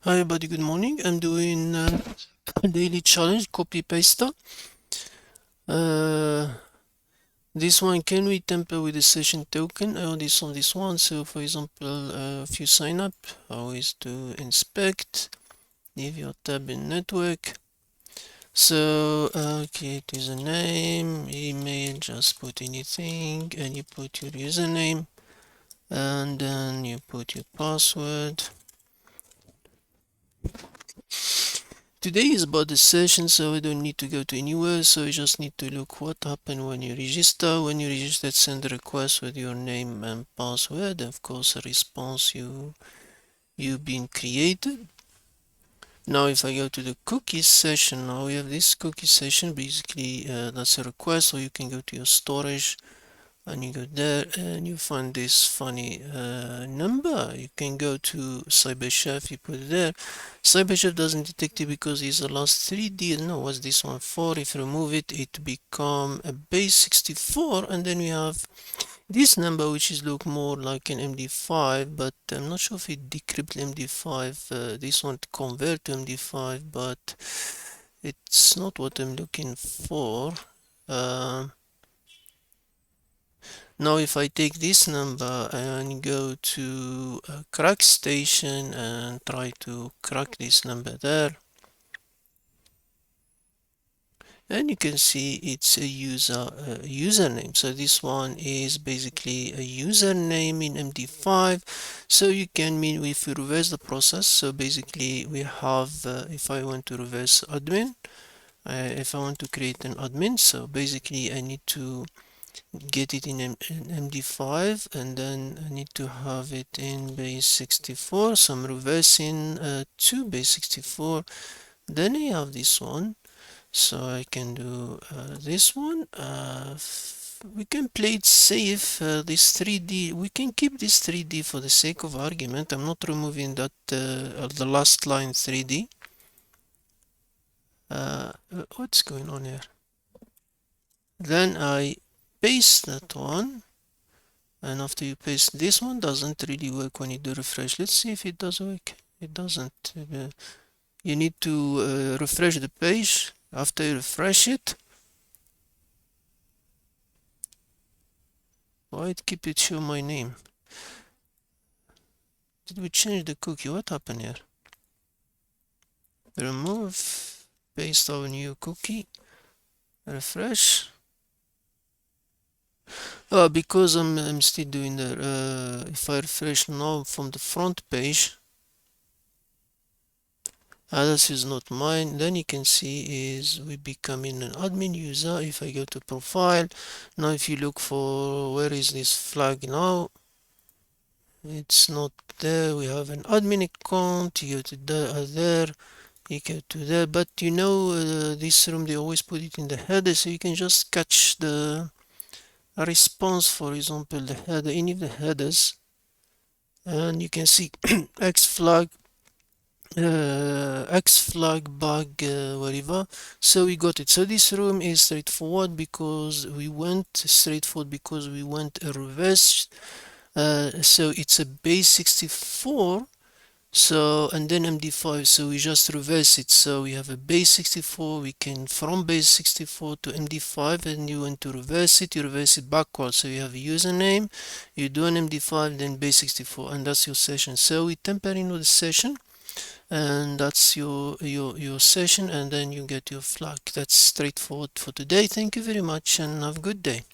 Hi everybody, good morning. I'm doing a daily challenge, CopyPasta. Uh, this one, can we tamper with the session token? I already saw this one. So for example, if you sign up, always do inspect, leave your tab in network. So create username, email, just put anything, and you put your username, and then you put your password. Today is about the session, so we don't need to go to anywhere, so you just need to look what happened when you register. When you register, send a request with your name and password. Of course, a response you've been created. Now if I go to the cookies session, now we have this cookie session. Basically that's a request, or you can go to your storage and you go there and you find this funny number. You can go to CyberChef, you put it there. CyberChef doesn't detect it because it's the last 3D. No, what's this one for? If you remove it, it become a base 64, and then we have this number which is look more like an MD5, but I'm not sure if it decrypt MD5. This one convert to MD5, but it's not what I'm looking for. Now if I take this number and go to a crack station and try to crack this number there, and you can see it's a username. So this one is basically a username in MD5. So you can mean if you reverse the process, so basically we have if I want to reverse admin, if I want to create an admin, so basically I need to get it in MD5, and then I need to have it in base 64. So I'm reversing to base 64. Then I have this one, so I can do this one. We can play it safe. This 3D, we can keep this 3D for the sake of argument. I'm not removing that the last line 3D. What's going on here? Then I paste that one, and after you paste, this one doesn't really work when you do refresh. Let's see if it does work. It doesn't. You need to refresh the page. After you refresh it, why it keep it show my name? Did we change the cookie? What happened here? Remove, paste our new cookie, refresh. Because I'm still doing the if I refresh now from the front page, this is not mine. Then you can see is we becoming an admin user. If I go to profile, now if you look for where is this flag now, it's not there. We have an admin account. You go to there, you go to there, but you know this room they always put it in the header, so you can just catch the response, for example the header, any of the headers, and you can see X flag, bug, whatever. So we got it. So this room is straightforward because we went a reverse. So it's a base 64. So and then MD5, so we just reverse it. So we have a base 64, we can from base 64 to MD5, and you want to reverse it, you reverse it backwards. So you have a username, you do an MD5, then base 64, and that's your session. So we tamper in with the session, and that's your session, and then you get your flag. That's straightforward for today. Thank you very much and have a good day.